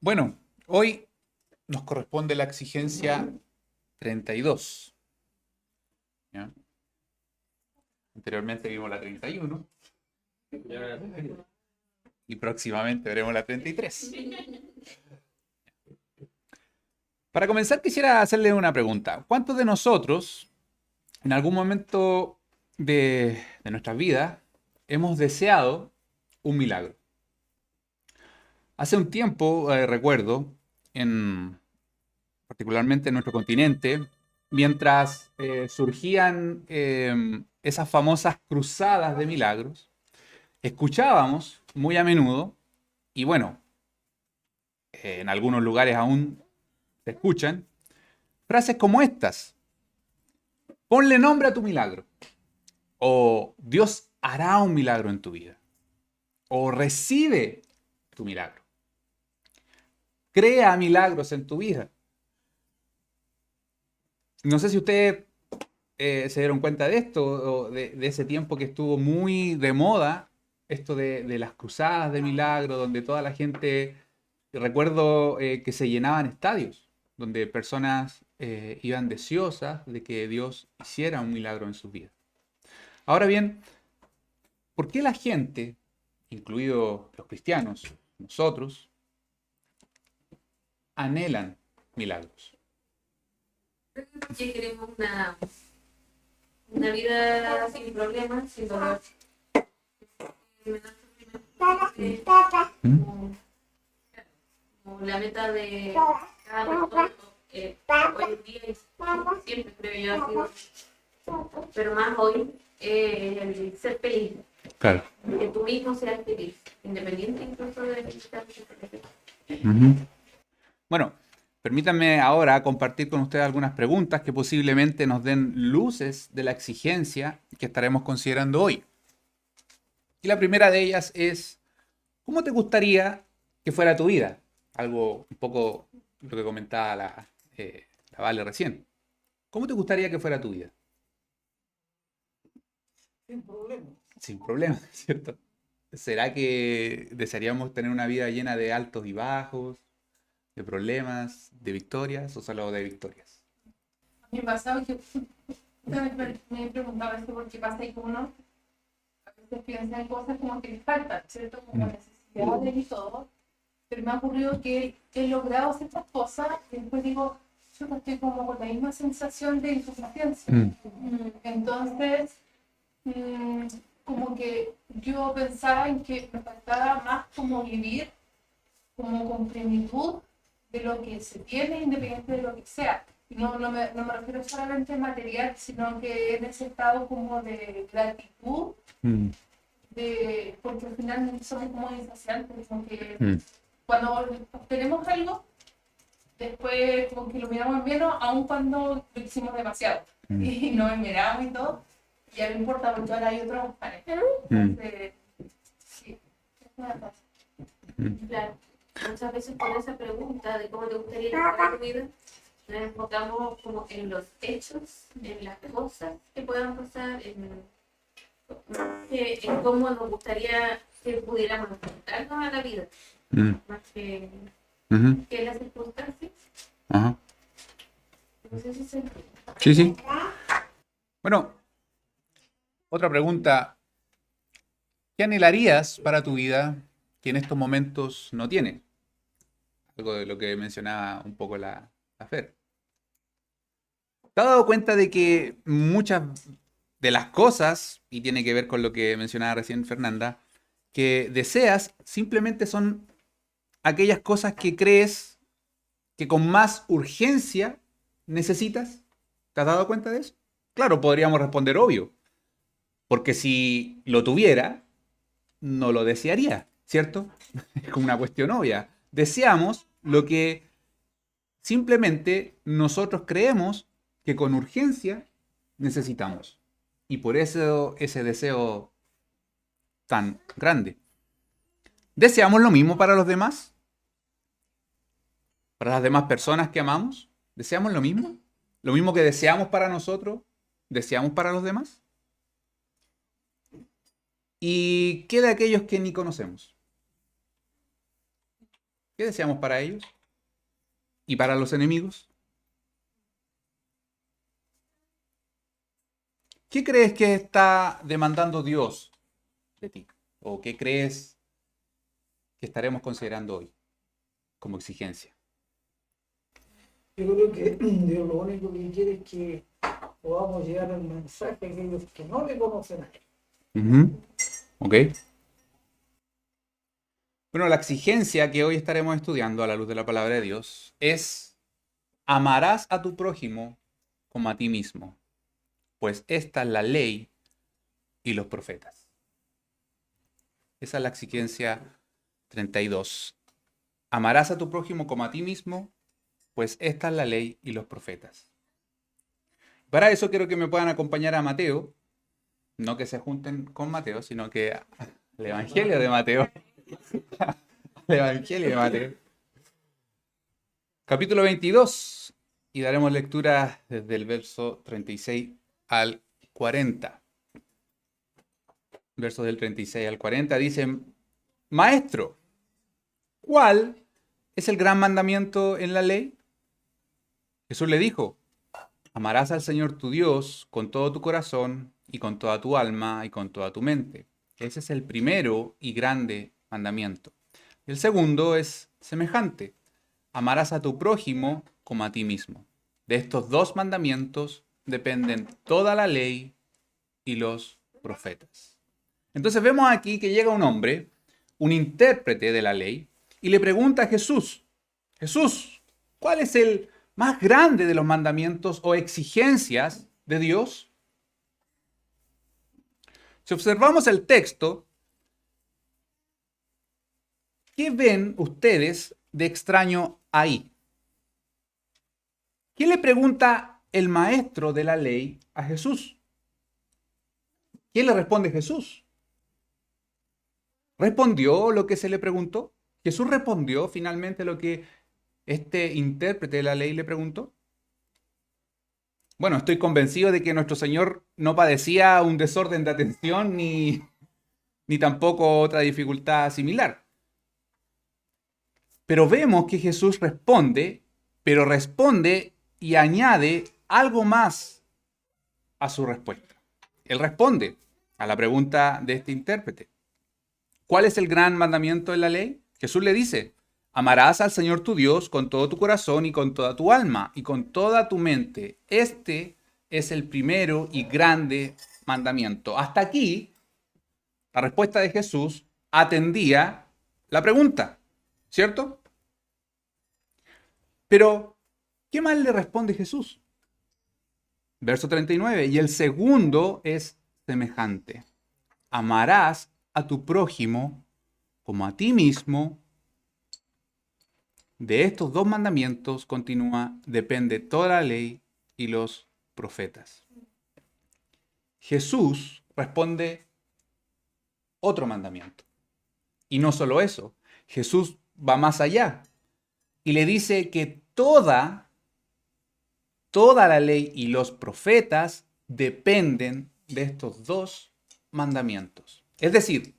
Bueno, hoy nos corresponde la exigencia 32. ¿Ya? Anteriormente vimos la 31 y próximamente veremos la 33. Para comenzar, quisiera hacerle una pregunta. ¿Cuántos de nosotros, en algún momento de nuestras vidas, hemos deseado un milagro? Hace un tiempo, recuerdo, particularmente en nuestro continente, mientras surgían esas famosas cruzadas de milagros, escuchábamos muy a menudo, y bueno, en algunos lugares aún se escuchan, frases como estas: ponle nombre a tu milagro, o Dios hará un milagro en tu vida, o recibe tu milagro, crea milagros en tu vida. No sé si ustedes se dieron cuenta de esto, o de ese tiempo que estuvo muy de moda, esto de las cruzadas de milagro, donde toda la gente, recuerdo que se llenaban estadios, donde personas iban deseosas de que Dios hiciera un milagro en sus vidas. Ahora bien, ¿por qué la gente, incluidos los cristianos, nosotros, anhelan milagros? Que queremos una vida sin problemas, sin dolor, menos sufrimiento, ¿Mm? como la meta de cada persona, hoy en día y siempre creo yo ha sido, pero más hoy, el ser feliz, Claro. que tú mismo seas feliz, independiente incluso de que seas feliz. Ujú. Bueno, permítanme ahora compartir con ustedes algunas preguntas que posiblemente nos den luces de la exigencia que estaremos considerando hoy. Y la primera de ellas es: ¿cómo te gustaría que fuera tu vida? Algo un poco lo que comentaba la Vale recién. ¿Cómo te gustaría que fuera tu vida? Sin problema. Sin problemas, ¿cierto? ¿Será que desearíamos tener una vida llena de altos y bajos, de problemas, de victorias o solo de victorias? Me pasaba que me preguntaba esto porque pasa y uno a veces piensa en cosas como que le faltan, ¿cierto? Como Mm, necesidades y todo. Pero me ha ocurrido que he logrado ciertas cosas y después digo, yo no estoy como con la misma sensación de insuficiencia. mm, Entonces, mm, como que yo pensaba en que me faltaba más como vivir como con plenitud de lo que se tiene, independiente de lo que sea. Y no me refiero solamente a material, sino que en ese estado como de gratitud, mm, porque al final somos como insaciantes, como que mm, cuando obtenemos algo, después como que lo miramos menos, aun cuando lo hicimos demasiado. mm, Y nos miramos y todo, ya no importa porque ahora hay otros planes. mm, Entonces, sí, es una cosa. mm. Claro, muchas veces con esa pregunta de cómo te gustaría que fuera tu vida, nos enfocamos como en los hechos, en las cosas que puedan pasar, en cómo nos gustaría que pudiéramos enfrentarnos a la vida, Mm, más ujú, que las circunstancias. ajá. No sé si se entiende. Sí, sí. Bueno, otra pregunta: ¿qué anhelarías para tu vida que en estos momentos no tienes? Algo de lo que mencionaba un poco la Fer. ¿Te has dado cuenta de que muchas de las cosas, y tiene que ver con lo que mencionaba recién Fernanda, que deseas simplemente son aquellas cosas que crees que con más urgencia necesitas? ¿Te has dado cuenta de eso? Claro, podríamos responder obvio, porque si lo tuviera, no lo desearía, ¿cierto? Es como una cuestión obvia. Deseamos lo que simplemente nosotros creemos que con urgencia necesitamos. Y por eso ese deseo tan grande. ¿Deseamos lo mismo para los demás? ¿Para las demás personas que amamos? ¿Deseamos lo mismo? ¿Lo mismo que deseamos para nosotros, deseamos para los demás? ¿Y qué de aquellos que ni conocemos? ¿Qué deseamos para ellos? ¿Y para los enemigos? ¿Qué crees que está demandando Dios de ti? ¿O qué crees que estaremos considerando hoy como exigencia? Yo creo que Dios lo único que quiere es que podamos llegar al mensaje a aquellos que no le conocen a Él. Ok. Bueno, la exigencia que hoy estaremos estudiando a la luz de la palabra de Dios es: amarás a tu prójimo como a ti mismo, pues esta es la ley y los profetas. Esa es la exigencia 32. Amarás a tu prójimo como a ti mismo, pues esta es la ley y los profetas. Para eso quiero que me puedan acompañar a Mateo, no que se junten con Mateo, sino que al Evangelio de Mateo. El Evangelio de Mateo. Capítulo 22, y daremos lectura desde el verso 36 al 40. Versos del 36 al 40 dicen: Maestro, ¿cuál es el gran mandamiento en la ley? Jesús le dijo: amarás al Señor tu Dios con todo tu corazón y con toda tu alma y con toda tu mente. Ese es el primero y grande mandamiento. El segundo es semejante: amarás a tu prójimo como a ti mismo. De estos dos mandamientos dependen toda la ley y los profetas. Entonces vemos aquí que llega un hombre, un intérprete de la ley, y le pregunta a Jesús: Jesús, ¿cuál es el más grande de los mandamientos o exigencias de Dios? Si observamos el texto, ¿qué ven ustedes de extraño ahí? ¿Qué le pregunta el maestro de la ley a Jesús? ¿Qué le responde Jesús? ¿Respondió lo que se le preguntó? ¿Jesús respondió finalmente lo que este intérprete de la ley le preguntó? Bueno, estoy convencido de que nuestro Señor no padecía un desorden de atención ni tampoco otra dificultad similar. Pero vemos que Jesús responde, pero responde y añade algo más a su respuesta. Él responde a la pregunta de este intérprete: ¿cuál es el gran mandamiento de la ley? Jesús le dice: amarás al Señor tu Dios con todo tu corazón y con toda tu alma y con toda tu mente. Este es el primero y grande mandamiento. Hasta aquí, la respuesta de Jesús atendía la pregunta, ¿cierto? Pero, ¿qué más le responde Jesús? Verso 39. Y el segundo es semejante: amarás a tu prójimo como a ti mismo. De estos dos mandamientos, continúa, depende toda la ley y los profetas. Jesús responde otro mandamiento. Y no solo eso, Jesús va más allá y le dice que toda la ley y los profetas dependen de estos dos mandamientos. Es decir,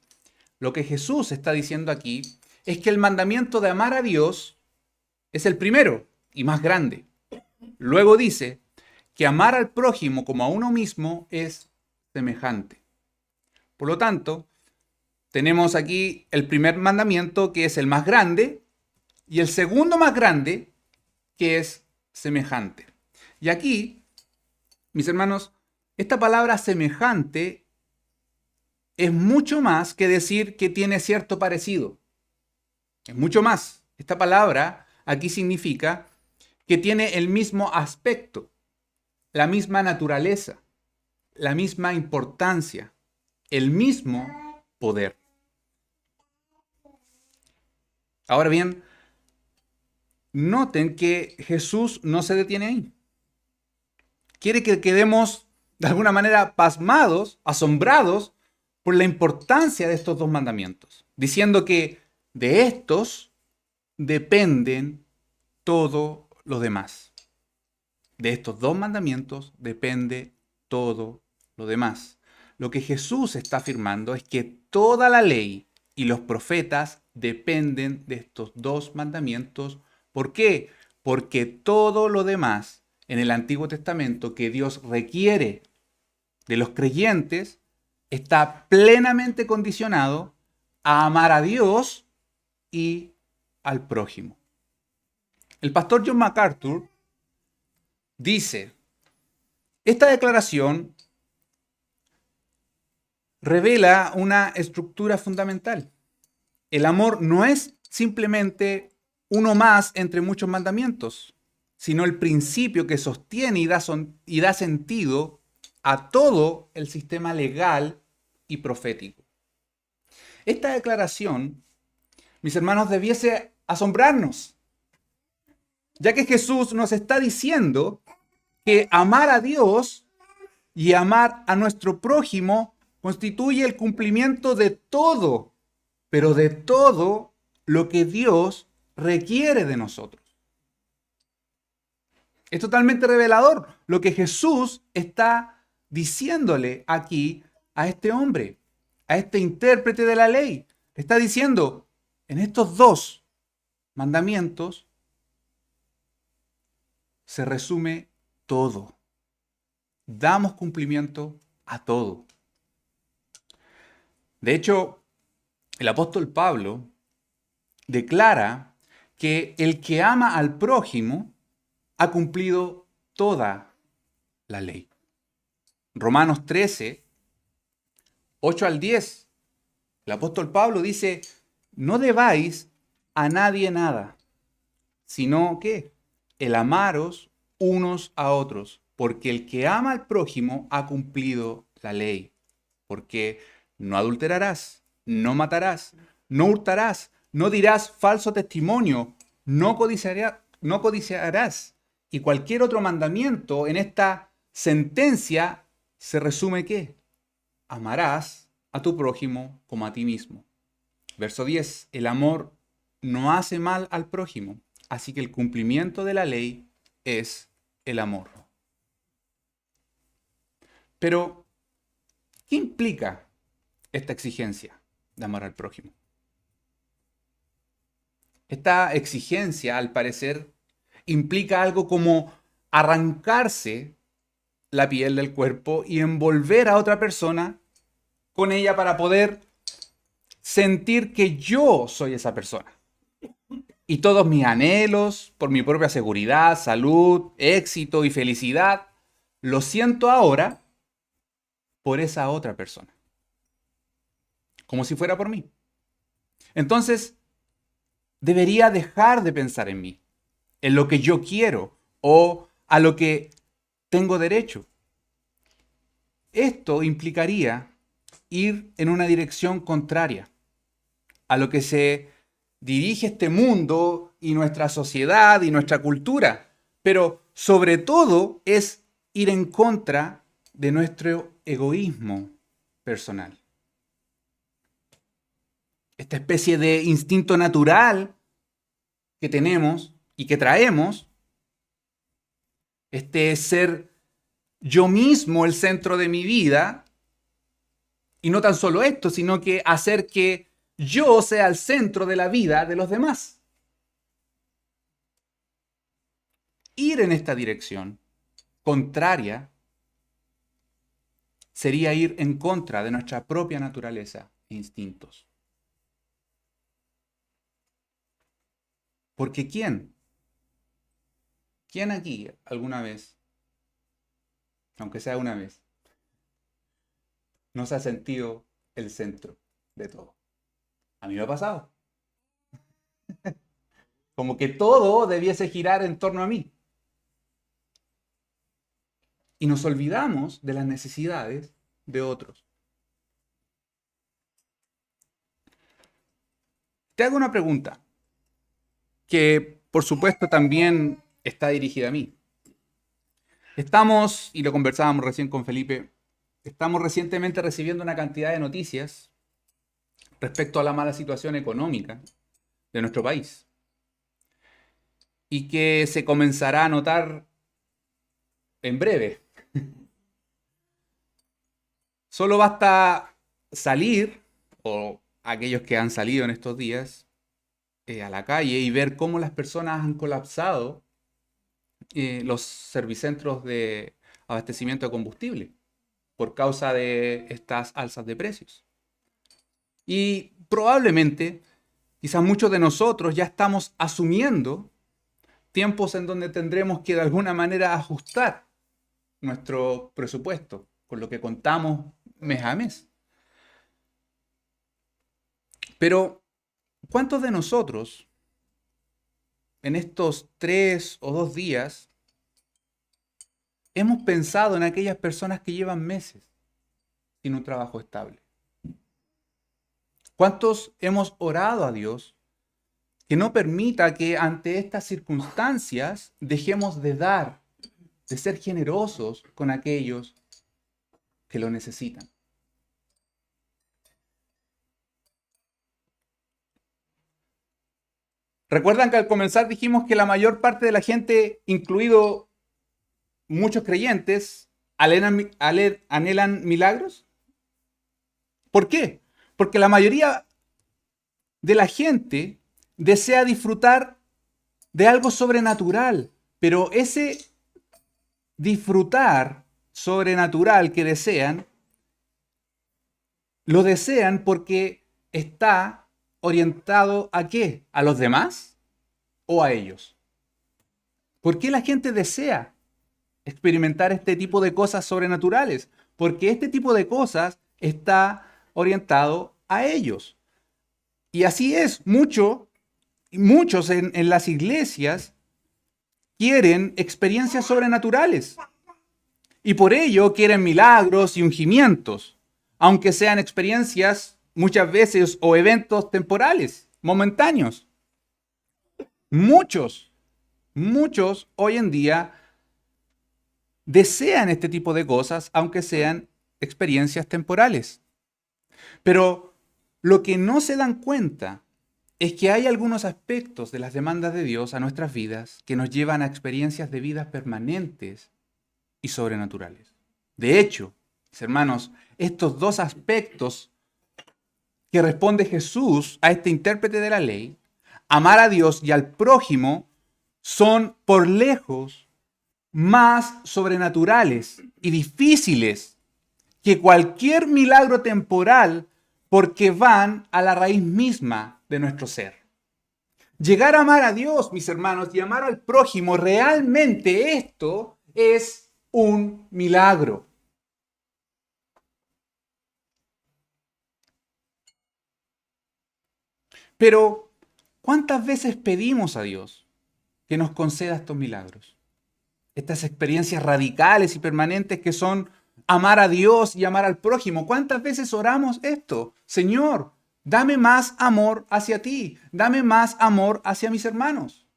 lo que Jesús está diciendo aquí es que el mandamiento de amar a Dios es el primero y más grande. Luego dice que amar al prójimo como a uno mismo es semejante. Por lo tanto, tenemos aquí el primer mandamiento, que es el más grande, y el segundo más grande, que es semejante. Y aquí, mis hermanos, esta palabra semejante es mucho más que decir que tiene cierto parecido. Es mucho más. Esta palabra aquí significa que tiene el mismo aspecto, la misma naturaleza, la misma importancia, el mismo poder. Ahora bien, noten que Jesús no se detiene ahí. Quiere que quedemos de alguna manera pasmados, asombrados por la importancia de estos dos mandamientos, diciendo que de estos dependen todo lo demás. De estos dos mandamientos depende todo lo demás. Lo que Jesús está afirmando es que toda la ley y los profetas dependen de estos dos mandamientos. ¿Por qué? Porque todo lo demás en el Antiguo Testamento que Dios requiere de los creyentes está plenamente condicionado a amar a Dios y al prójimo. El pastor John MacArthur dice, esta declaración revela una estructura fundamental. El amor no es simplemente uno más entre muchos mandamientos, sino el principio que sostiene y da sentido a todo el sistema legal y profético. Esta declaración, mis hermanos, debiese asombrarnos, ya que Jesús nos está diciendo que amar a Dios y amar a nuestro prójimo constituye el cumplimiento de todo, pero de todo lo que Dios requiere de nosotros. Es totalmente revelador lo que Jesús está diciéndole aquí a este hombre, a este intérprete de la ley. Le está diciendo, en estos dos mandamientos se resume todo. Damos cumplimiento a todo. De hecho, el apóstol Pablo declara que el que ama al prójimo ha cumplido toda la ley. Romanos 13, 8 al 10. El apóstol Pablo dice, no debáis a nadie nada, sino que el amaros unos a otros, porque el que ama al prójimo ha cumplido la ley. Porque no adulterarás, no matarás, no hurtarás, no dirás falso testimonio, no codiciarás. Y cualquier otro mandamiento en esta sentencia se resume ¿qué? Amarás a tu prójimo como a ti mismo. Verso 10. El amor no hace mal al prójimo, así que el cumplimiento de la ley es el amor. Pero, ¿qué implica esta exigencia de amar al prójimo? Esta exigencia, al parecer, implica algo como arrancarse la piel del cuerpo y envolver a otra persona con ella para poder sentir que yo soy esa persona. Y todos mis anhelos por mi propia seguridad, salud, éxito y felicidad, lo siento ahora por esa otra persona. Como si fuera por mí. Entonces, debería dejar de pensar en mí, en lo que yo quiero o a lo que tengo derecho. Esto implicaría ir en una dirección contraria a lo que se dirige este mundo y nuestra sociedad y nuestra cultura, pero sobre todo es ir en contra de nuestro egoísmo personal. Esta especie de instinto natural que tenemos y que traemos, este ser yo mismo el centro de mi vida, y no tan solo esto, sino que hacer que yo sea el centro de la vida de los demás. Ir en esta dirección contraria sería ir en contra de nuestra propia naturaleza e instintos. Porque ¿quién aquí alguna vez, aunque sea una vez, no se ha sentido el centro de todo? A mí me ha pasado. Como que todo debiese girar en torno a mí. Y nos olvidamos de las necesidades de otros. Te hago una pregunta, que por supuesto también está dirigida a mí. Estamos, y lo conversábamos recién con Felipe, estamos recientemente recibiendo una cantidad de noticias respecto a la mala situación económica de nuestro país. Y que se comenzará a notar en breve. Solo basta salir o aquellos que han salido en estos días a la calle y ver cómo las personas han colapsado los servicentros de abastecimiento de combustible por causa de estas alzas de precios. Y probablemente, quizás muchos de nosotros ya estamos asumiendo tiempos en donde tendremos que de alguna manera ajustar nuestro presupuesto con lo que contamos mes a mes. Pero, ¿cuántos de nosotros en estos 3 o 2 días hemos pensado en aquellas personas que llevan meses sin un trabajo estable? ¿Cuántos hemos orado a Dios que no permita que ante estas circunstancias dejemos de dar, de ser generosos con aquellos que lo necesitan? ¿Recuerdan que al comenzar dijimos que la mayor parte de la gente, incluido muchos creyentes, anhelan milagros? ¿Por qué? Porque la mayoría de la gente desea disfrutar de algo sobrenatural, pero ese disfrutar sobrenatural que desean, lo desean porque está orientado ¿a qué? ¿A los demás o a ellos? ¿Por qué la gente desea experimentar este tipo de cosas sobrenaturales? Porque este tipo de cosas está orientado a ellos. Y así es, muchos en las iglesias quieren experiencias sobrenaturales. Y por ello quieren milagros y ungimientos, aunque sean experiencias muchas veces o eventos temporales, momentáneos. Muchos hoy en día desean este tipo de cosas, aunque sean experiencias temporales. Pero lo que no se dan cuenta es que hay algunos aspectos de las demandas de Dios a nuestras vidas que nos llevan a experiencias de vida permanentes y sobrenaturales. De hecho, mis hermanos, estos dos aspectos que responde Jesús a este intérprete de la ley, amar a Dios y al prójimo, son por lejos más sobrenaturales y difíciles que cualquier milagro temporal porque van a la raíz misma de nuestro ser. Llegar a amar a Dios, mis hermanos, y amar al prójimo, realmente esto es un milagro. Pero, ¿cuántas veces pedimos a Dios que nos conceda estos milagros? Estas experiencias radicales y permanentes que son amar a Dios y amar al prójimo. ¿Cuántas veces oramos esto? Señor, dame más amor hacia ti. Dame más amor hacia mis hermanos.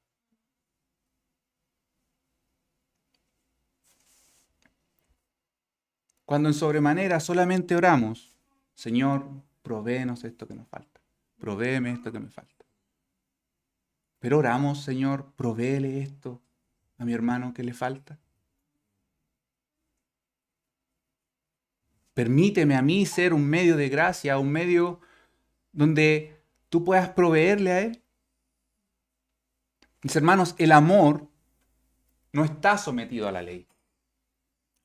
Cuando en sobremanera solamente oramos, Señor, provéenos esto que nos falta. Provéeme esto que me falta. Pero oramos, Señor, provéele esto a mi hermano que le falta. Permíteme a mí ser un medio de gracia, un medio donde tú puedas proveerle a él. Mis hermanos, el amor no está sometido a la ley.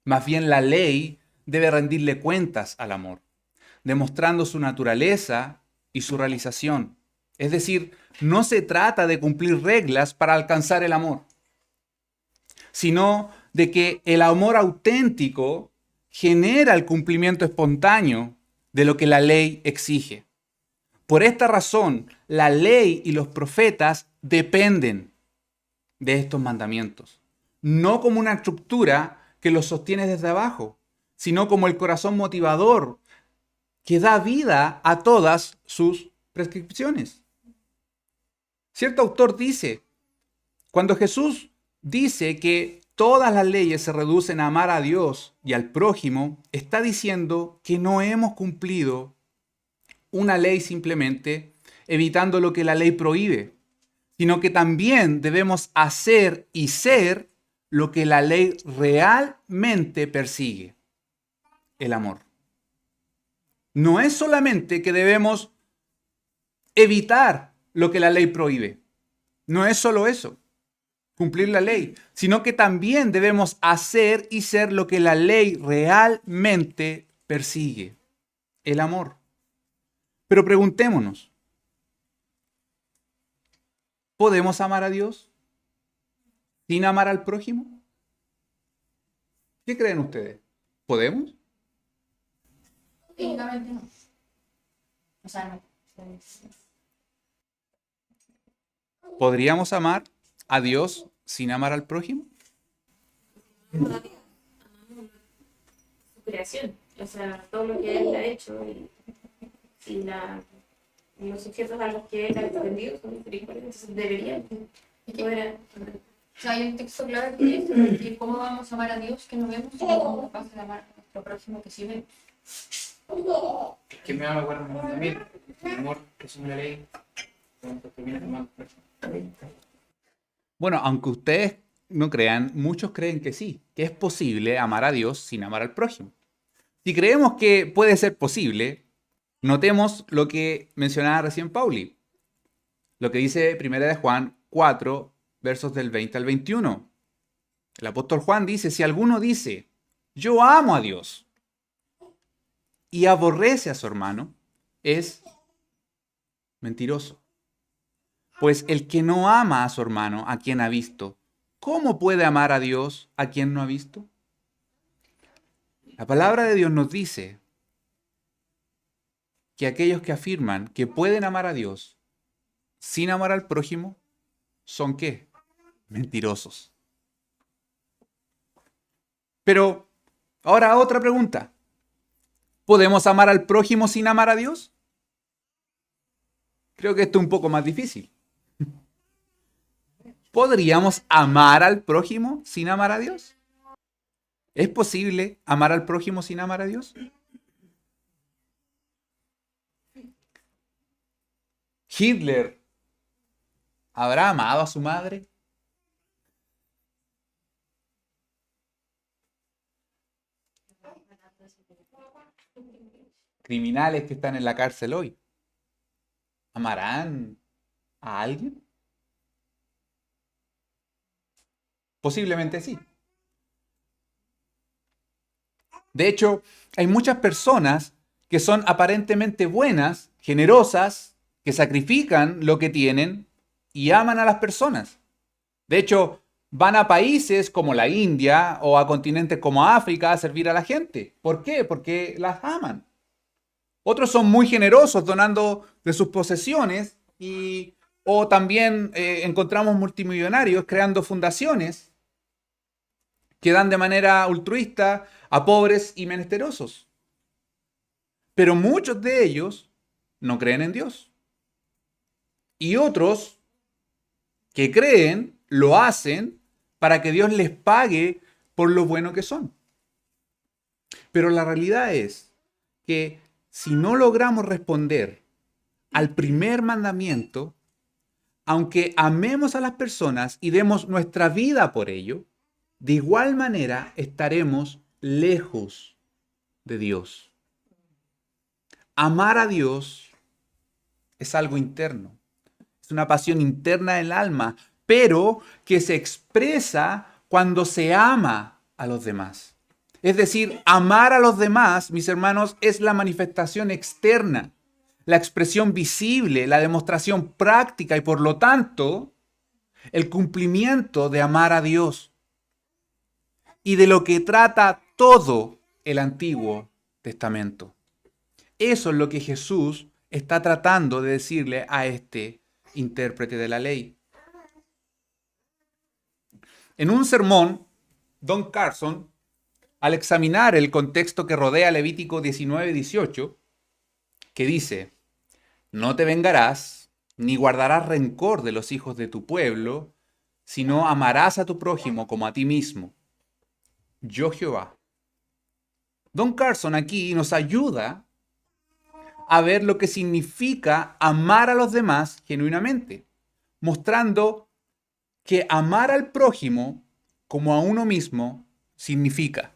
Más bien la ley debe rendirle cuentas al amor, demostrando su naturaleza y su realización. Es decir, no se trata de cumplir reglas para alcanzar el amor, sino de que el amor auténtico genera el cumplimiento espontáneo de lo que la ley exige. Por esta razón, la ley y los profetas dependen de estos mandamientos, no como una estructura que los sostiene desde abajo, sino como el corazón motivador que da vida a todas sus prescripciones. Cierto autor dice, cuando Jesús dice que todas las leyes se reducen a amar a Dios y al prójimo, está diciendo que no hemos cumplido una ley simplemente evitando lo que la ley prohíbe, sino que también debemos hacer y ser lo que la ley realmente persigue, el amor. No es solamente que debemos evitar lo que la ley prohíbe. No es solo eso, cumplir la ley, sino que también debemos hacer y ser lo que la ley realmente persigue, el amor. Pero preguntémonos, ¿podemos amar a Dios sin amar al prójimo? ¿Qué creen ustedes? ¿Podemos? Técnicamente no. O sea, no. ¿Podríamos amar a Dios sin amar al prójimo? Amamos su creación, o sea, todo lo que Él ha hecho y los sujetos a los que Él ha extendido son misericordios, entonces deberían poder. O sea, hay un texto claro que dice que cómo vamos a amar a Dios que no vemos, sino cómo capaces de amar a nuestro prójimo que sí vemos. Que me haga guardar un mandamiento. El amor resume la ley. Entonces termina amando al prójimo. Bueno, aunque ustedes no crean, muchos creen que sí, que es posible amar a Dios sin amar al prójimo. Si creemos que puede ser posible, notemos lo que mencionaba recién Pauli, lo que dice 1 de Juan 4, versos del 20 al 21. El apóstol Juan dice, si alguno dice, yo amo a Dios y aborrece a su hermano, es mentiroso. Pues el que no ama a su hermano, a quien ha visto, ¿cómo puede amar a Dios a quien no ha visto? La palabra de Dios nos dice que aquellos que afirman que pueden amar a Dios sin amar al prójimo, ¿son qué? Mentirosos. Pero ahora otra pregunta. ¿Podemos amar al prójimo sin amar a Dios? Creo que esto es un poco más difícil. ¿Podríamos amar al prójimo sin amar a Dios? ¿Es posible amar al prójimo sin amar a Dios? ¿Hitler habrá amado a su madre? Criminales que están en la cárcel hoy, ¿amarán a alguien? Posiblemente sí. De hecho, hay muchas personas que son aparentemente buenas, generosas, que sacrifican lo que tienen y aman a las personas. De hecho, van a países como la India o a continentes como África a servir a la gente. ¿Por qué? Porque las aman. Otros son muy generosos donando de sus posesiones o también encontramos multimillonarios creando fundaciones que dan de manera altruista a pobres y menesterosos. Pero muchos de ellos no creen en Dios. Y otros que creen lo hacen para que Dios les pague por lo bueno que son. Pero la realidad es que si no logramos responder al primer mandamiento, aunque amemos a las personas y demos nuestra vida por ello, de igual manera estaremos lejos de Dios. Amar a Dios es algo interno, es una pasión interna del alma, pero que se expresa cuando se ama a los demás. Es decir, amar a los demás, mis hermanos, es la manifestación externa, la expresión visible, la demostración práctica y por lo tanto el cumplimiento de amar a Dios y de lo que trata todo el Antiguo Testamento. Eso es lo que Jesús está tratando de decirle a este intérprete de la ley. En un sermón, Don Carson, al examinar el contexto que rodea Levítico 19:18, que dice, no te vengarás, ni guardarás rencor de los hijos de tu pueblo, sino amarás a tu prójimo como a ti mismo. Yo Jehová. Don Carson aquí nos ayuda a ver lo que significa amar a los demás genuinamente, mostrando que amar al prójimo como a uno mismo significa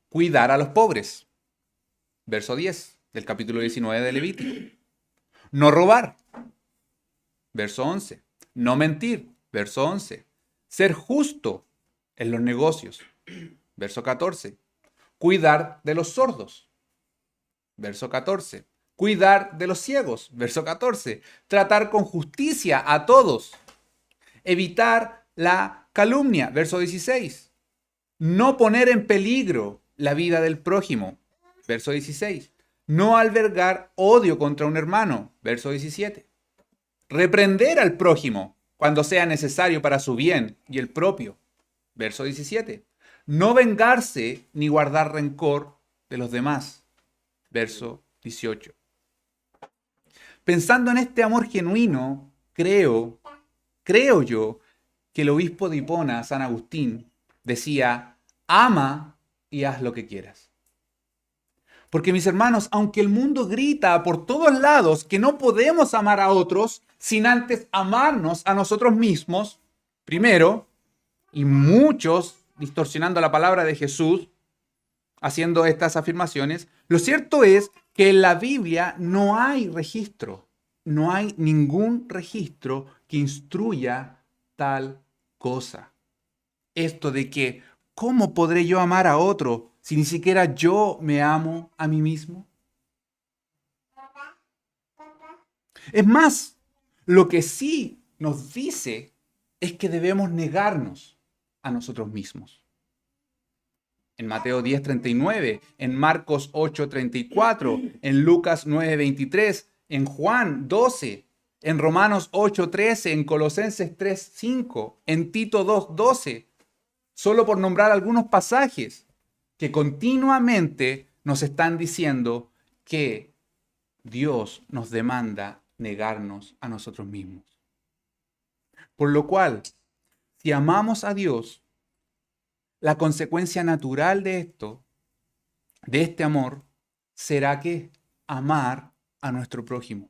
cuidar a los pobres. Verso 10. del capítulo 19 de Levítico. No robar, verso 11. No mentir, verso 11. Ser justo en los negocios, verso 14. Cuidar de los sordos, verso 14. Cuidar de los ciegos, verso 14. Tratar con justicia a todos. Evitar la calumnia, verso 16. No poner en peligro la vida del prójimo, verso 16. No albergar odio contra un hermano, verso 17. Reprender al prójimo cuando sea necesario para su bien y el propio, verso 17. No vengarse ni guardar rencor de los demás, verso 18. Pensando en este amor genuino, creo yo que el obispo de Hipona, San Agustín, decía, ama y haz lo que quieras. Porque mis hermanos, aunque el mundo grita por todos lados que no podemos amar a otros sin antes amarnos a nosotros mismos, primero, y muchos distorsionando la palabra de Jesús, haciendo estas afirmaciones, lo cierto es que en la Biblia no hay registro, no hay ningún registro que instruya tal cosa. Esto de que, ¿cómo podré yo amar a otro si ni siquiera yo me amo a mí mismo? Es más, lo que sí nos dice es que debemos negarnos a nosotros mismos. En Mateo 10:39, en Marcos 8:34, en Lucas 9:23, en Juan 12, en Romanos 8:13, en Colosenses 3:5, en Tito 2:12, solo por nombrar algunos pasajes que continuamente nos están diciendo que Dios nos demanda negarnos a nosotros mismos. Por lo cual, si amamos a Dios, la consecuencia natural de esto, de este amor, será que amar a nuestro prójimo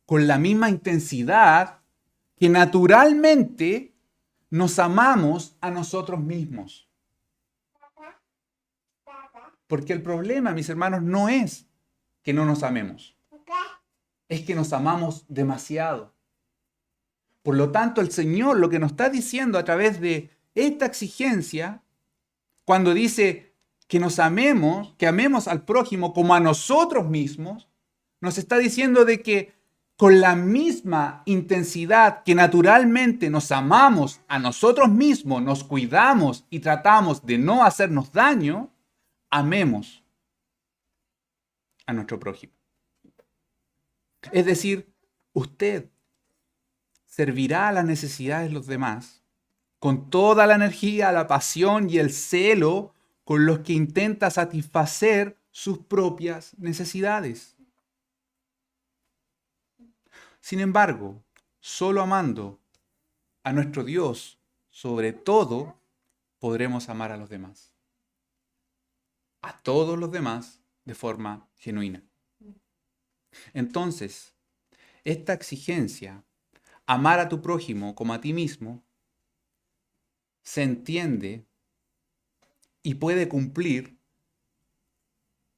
con la misma intensidad que naturalmente nos amamos a nosotros mismos. Porque el problema, mis hermanos, no es que no nos amemos, es que nos amamos demasiado. Por lo tanto, el Señor lo que nos está diciendo a través de esta exigencia, cuando dice que nos amemos, que amemos al prójimo como a nosotros mismos, nos está diciendo de que con la misma intensidad que naturalmente nos amamos a nosotros mismos, nos cuidamos y tratamos de no hacernos daño, amemos a nuestro prójimo. Es decir, usted servirá a las necesidades de los demás con toda la energía, la pasión y el celo con los que intenta satisfacer sus propias necesidades. Sin embargo, solo amando a nuestro Dios sobre todo, podremos amar a los demás. A todos los demás de forma genuina. Entonces, esta exigencia, amar a tu prójimo como a ti mismo, se entiende y puede cumplir,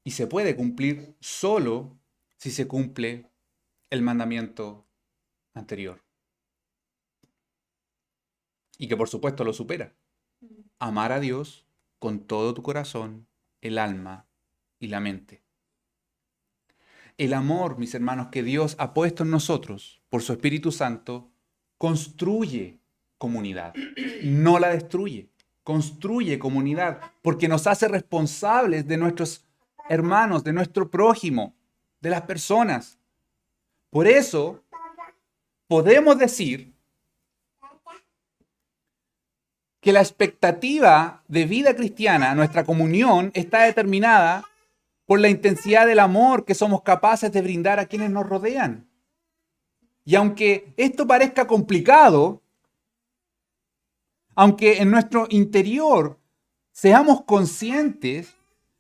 y se puede cumplir solo si se cumple el mandamiento anterior. Y que por supuesto lo supera. Amar a Dios con todo tu corazón, el alma y la mente. El amor, mis hermanos, que Dios ha puesto en nosotros por su Espíritu Santo, construye comunidad, no la destruye. Construye comunidad porque nos hace responsables de nuestros hermanos, de nuestro prójimo, de las personas. Por eso podemos decir que la expectativa de vida cristiana, nuestra comunión, está determinada por la intensidad del amor que somos capaces de brindar a quienes nos rodean. Y aunque esto parezca complicado, aunque en nuestro interior seamos conscientes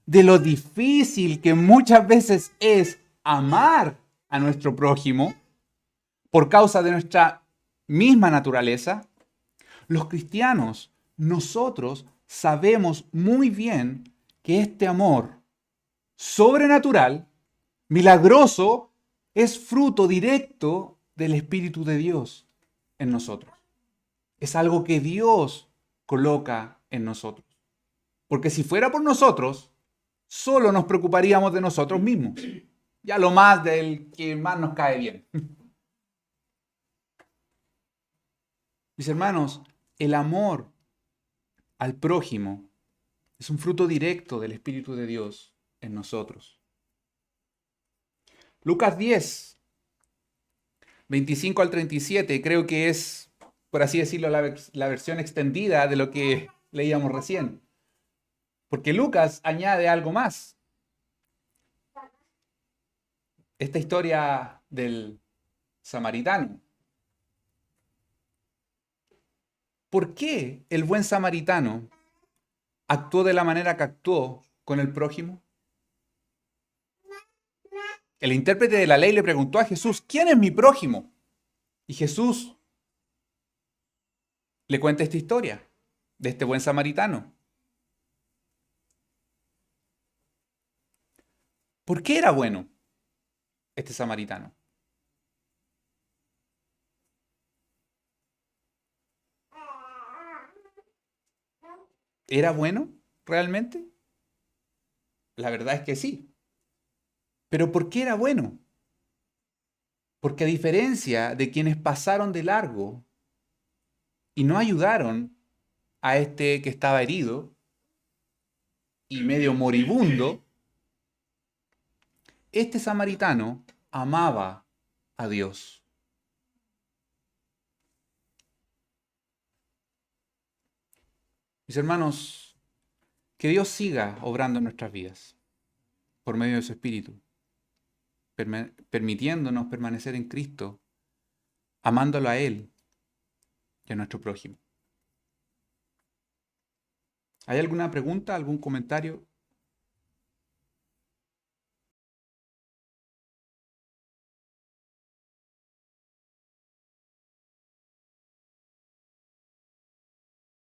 de lo difícil que muchas veces es amar a nuestro prójimo por causa de nuestra misma naturaleza, los cristianos, nosotros sabemos muy bien que este amor sobrenatural milagroso, es fruto directo del Espíritu de Dios en nosotros. Es algo que Dios coloca en nosotros. Porque si fuera por nosotros, solo nos preocuparíamos de nosotros mismos. Ya lo más del que más nos cae bien. Mis hermanos, el amor al prójimo es un fruto directo del Espíritu de Dios en nosotros. Lucas 10, 25 al 37, creo que es, por así decirlo, la versión extendida de lo que leíamos recién. Porque Lucas añade algo más. Esta historia del samaritano. ¿Por qué el buen samaritano actuó de la manera que actuó con el prójimo? El intérprete de la ley le preguntó a Jesús, ¿quién es mi prójimo? Y Jesús le cuenta esta historia de este buen samaritano. ¿Por qué era bueno este samaritano? ¿Era bueno realmente? La verdad es que sí. ¿Pero por qué era bueno? Porque a diferencia de quienes pasaron de largo y no ayudaron a este que estaba herido y medio moribundo, este samaritano amaba a Dios. Mis hermanos, que Dios siga obrando en nuestras vidas por medio de su Espíritu, permitiéndonos permanecer en Cristo, amándolo a Él y a nuestro prójimo. ¿Hay alguna pregunta, algún comentario